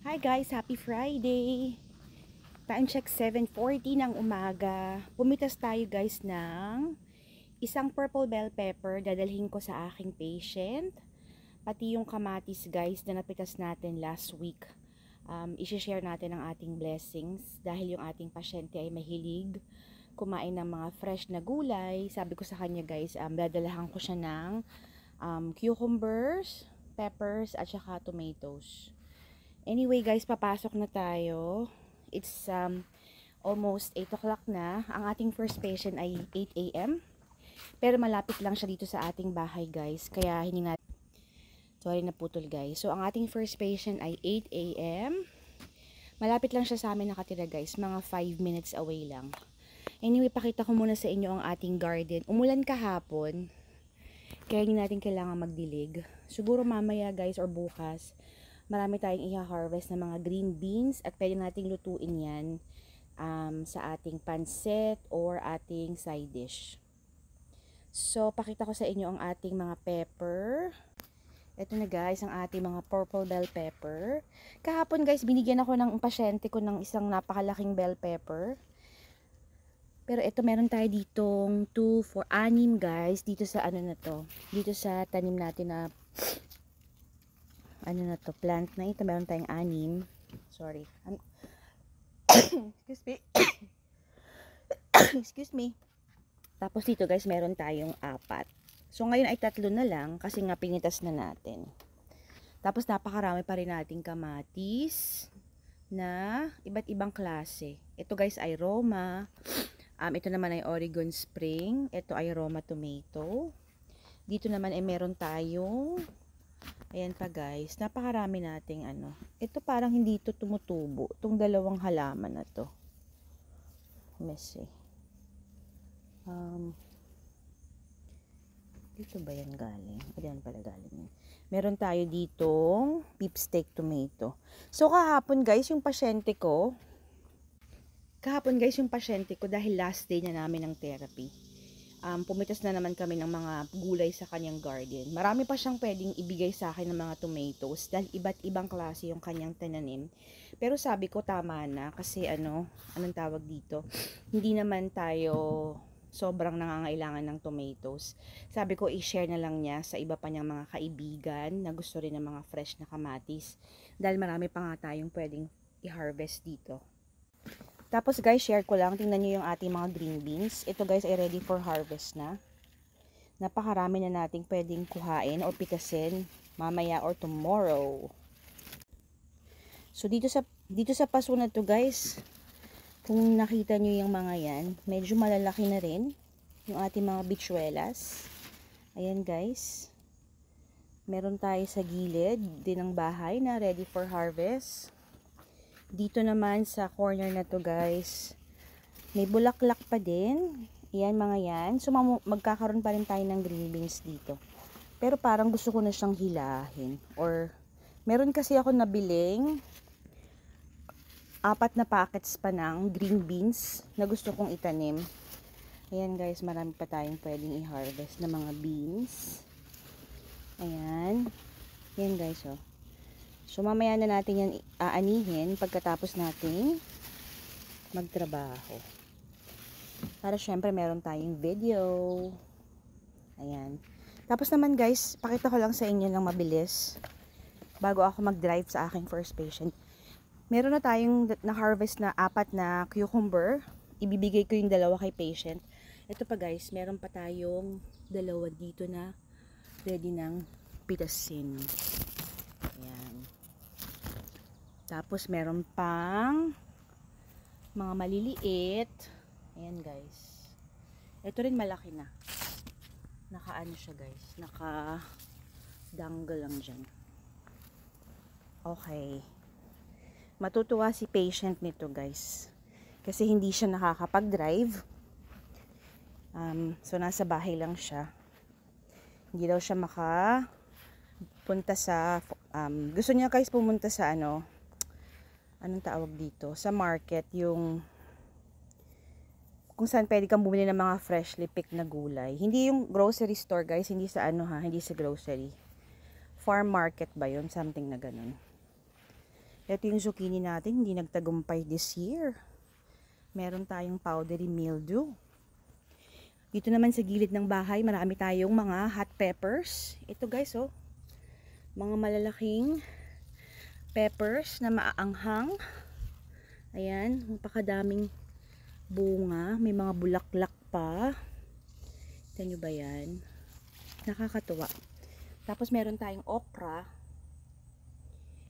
Hi guys, happy Friday! Time check 7:40 ng umaga. Pumitas tayo guys ng isang purple bell pepper dadalhin ko sa aking patient. Pati yung kamatis guys na napitas natin last week. I-share natin ang ating blessings dahil yung ating pasyente ay mahilig kumain ng mga fresh na gulay. Sabi ko sa kanya guys, dadalahan ko siya ng cucumbers, peppers at saka tomatoes. Anyway guys, papasok na tayo. It's almost 8 o'clock na. Ang ating first patient ay 8 a.m. Pero malapit lang siya dito sa ating bahay guys. Kaya hindi natin... Sorry, naputol guys. So ang ating first patient ay 8 a.m. Malapit lang siya sa amin nakatira guys. Mga 5 minutes away lang. Anyway, pakita ko muna sa inyo ang ating garden. Umulan kahapon. Kaya hindi natin kailangan magdilig. Siguro mamaya guys or bukas, marami tayong i-harvest na mga green beans at pwede nating lutuin yan sa ating pancit or ating side dish. So, pakita ko sa inyo ang ating mga pepper. Ito na guys, ang ating mga purple bell pepper. Kahapon guys, binigyan ako ng pasyente ko ng isang napakalaking bell pepper. Pero ito, meron tayo ditong 2, 4, 6 guys, dito sa ano na to. Dito sa tanim natin na ano na to, plant na ito, meron tayong 6. Sorry. Excuse me. Excuse me. Tapos dito guys, meron tayong 4. So ngayon ay 3 na lang kasi nga pinitas na natin. Tapos napakarami pa rin nating kamatis na iba't ibang klase. Ito guys ay Roma. Ito naman ay Oregon Spring. Ito ay Roma tomato. Dito naman ay meron tayong, ayan pa guys, napakarami nating ano. Ito parang hindi ito tumutubo. Itong dalawang halaman na to. Messy. Dito ba yan galing? Ayan pala galing yan. Meron tayo ditong beef steak tomato. So kahapon guys, yung pasyente ko, dahil last day na namin ng therapy, pumitas na naman kami ng mga gulay sa kanyang garden. Marami pa siyang pwedeng ibigay sa akin ng mga tomatoes dahil iba't ibang klase yung kanyang tananim. Pero sabi ko tama na kasi anong tawag dito, hindi naman tayo sobrang nangangailangan ng tomatoes. Sabi ko i-share na lang niya sa iba pa niyang mga kaibigan na gusto rin ng mga fresh na kamatis dahil marami pa nga tayong pwedeng i-harvest dito. Tapos guys, share ko lang, tingnan nyo yung ating mga green beans. Ito guys ay ready for harvest na. Napakarami na nating pwedeng kuhain o pitasin mamaya or tomorrow. So dito sa paso na to guys, kung nakita nyo yung mga yan, medyo malalaki na rin yung ating mga bichuelas. Ayan guys. Meron tayo sa gilid din ng bahay na ready for harvest. Dito naman sa corner na to guys, may bulaklak pa din. Ayan mga yan. So magkakaroon pa rin tayo ng green beans dito. Pero parang gusto ko na siyang hilahin. Or meron kasi ako nabiling 4 na packets pa ng green beans na gusto kong itanim. Ayan guys, marami pa tayong pwedeng i-harvest na mga beans. Ayan. Ayan guys oh. So mamaya na natin yan aanihin pagkatapos natin magtrabaho. Para syempre meron tayong video. Ayan. Tapos naman guys, pakita ko lang sa inyo lang mabilis bago ako mag-drive sa aking first patient. Meron na tayong na-harvest na 4 na cucumber. Ibibigay ko yung 2 kay patient. Ito pa guys, meron pa tayong 2 dito na ready ng pitasin. Ayan. Tapos meron pang mga maliliit. Ayan guys. Ito rin malaki na. Naka-ano siya guys. Naka-dangle lang dyan. Okay. Matutuwa si patient nito guys. Kasi hindi siya nakakapag-drive. So nasa bahay lang siya. Hindi daw siya makapunta sa gusto niya guys pumunta sa anong tawag dito, sa market, yung kung saan pwede kang bumili ng mga freshly picked na gulay. Hindi yung grocery store guys, hindi sa hindi sa grocery. Farm market ba yun? Something na ganun. Ito yung zucchini natin, hindi nagtagumpay this year. Meron tayong powdery mildew. Dito naman sa gilid ng bahay, marami tayong mga hot peppers. Ito guys, oh. Mga malalaking peppers na maaanghang. Ayan, napakadaming bunga. May mga bulaklak pa. Tignan nyo ba yan? Nakakatuwa. Tapos meron tayong okra.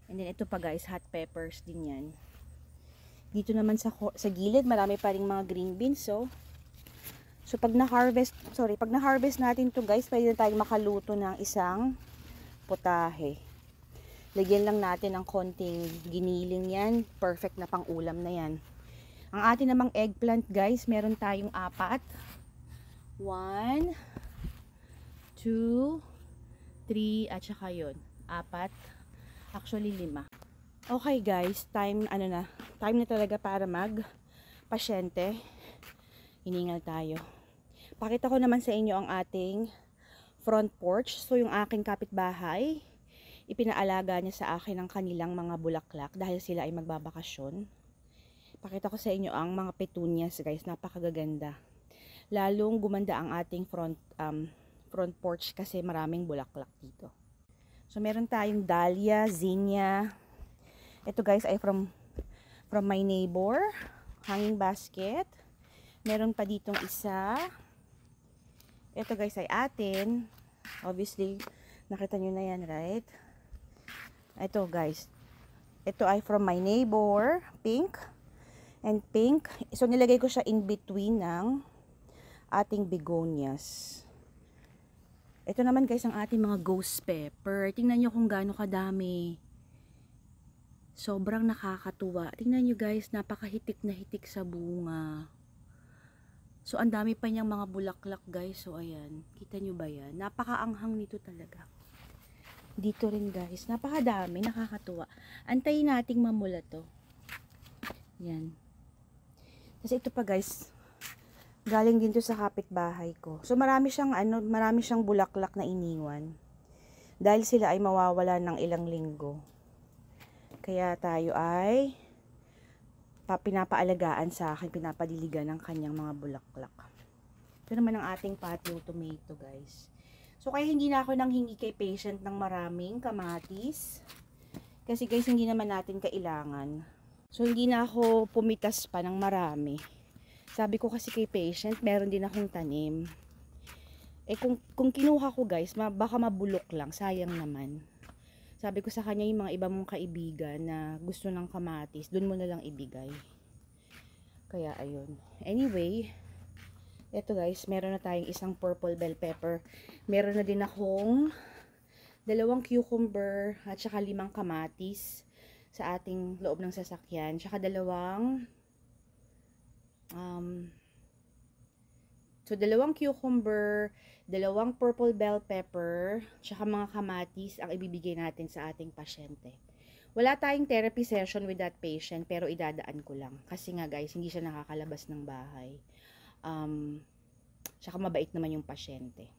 And then ito pa guys, hot peppers din yan. Dito naman sa gilid, marami pa ring mga green beans. So pag na-harvest natin to guys, pwede na tayong makaluto ng isang potahe. Lagyan lang natin ng konting giniling yan. Perfect na pang ulam na yan. Ang atin namang eggplant guys, meron tayong 4. 1, 2, 3, at saka yun. 4. Actually 5. Okay guys, time na talaga para pasyente. Hiningal tayo. Pakita ko naman sa inyo ang ating front porch. So yung aking kapitbahay, ipinaalaga niya sa akin ang kanilang mga bulaklak dahil sila ay magbabakasyon. Pakita ko sa inyo ang mga petunias guys, napakagaganda. Lalong gumanda ang ating front porch kasi maraming bulaklak dito. So meron tayong dahlia, zinnia. Ito guys ay from my neighbor, hanging basket. Meron pa ditong isa. Ito guys ay atin. Obviously, nakita nyo na yan, right? Ito guys. Ito ay from my neighbor, pink. And pink. So nilagay ko siya in between ng ating begonias. Ito naman guys ang ating mga ghost pepper. Tingnan nyo kung gaano kadami. Sobrang nakakatuwa. Tingnan nyo guys, napakahitik na hitik sa bunga. So ang dami pa niyang mga bulaklak guys. So ayan, kita nyo ba yan? Napakaanghang nito talaga. Dito rin guys, napakadami, nakakatuwa. Antayin nating mamula to. Yan. Kasi ito pa guys, galing din to sa kapitbahay ko. So marami siyang bulaklak na iniwan. Dahil sila ay mawawala ng ilang linggo. Kaya tayo ay pinapaalagaan sa akin, pinapadiligan ng kanyang mga bulaklak. Ito naman ang ating patio tomato guys. So kaya hindi na ako nanghingi kay patient ng maraming kamatis. Kasi guys, hindi naman natin kailangan. So hindi na ako pumitas pa ng marami. Sabi ko kasi kay patient, meron din akong tanim. Kung kinuha ko guys, baka mabulok lang, sayang naman. Sabi ko sa kanya, yung mga iba mong kaibigan na gusto ng kamatis, dun mo na lang ibigay. Kaya ayun. Anyway, eto guys, meron na tayong isang purple bell pepper. Meron na din akong 2 cucumber at saka 5 kamatis sa ating loob ng sasakyan. Tsaka 2 cucumber, 2 purple bell pepper, tsaka mga kamatis ang ibibigay natin sa ating pasyente. Wala tayong therapy session with that patient, pero idadaan ko lang. Kasi nga guys, hindi siya nakakalabas ng bahay. Tsaka mabait naman yung pasyente.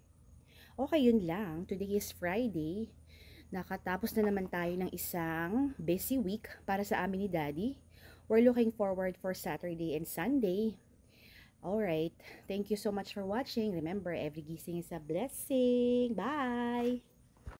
Okay, yun lang. Today is Friday. Nakatapos na naman tayo ng isang busy week para sa amin ni Daddy. We're looking forward for Saturday and Sunday. Alright, thank you so much for watching. Remember, every gising is a blessing. Bye!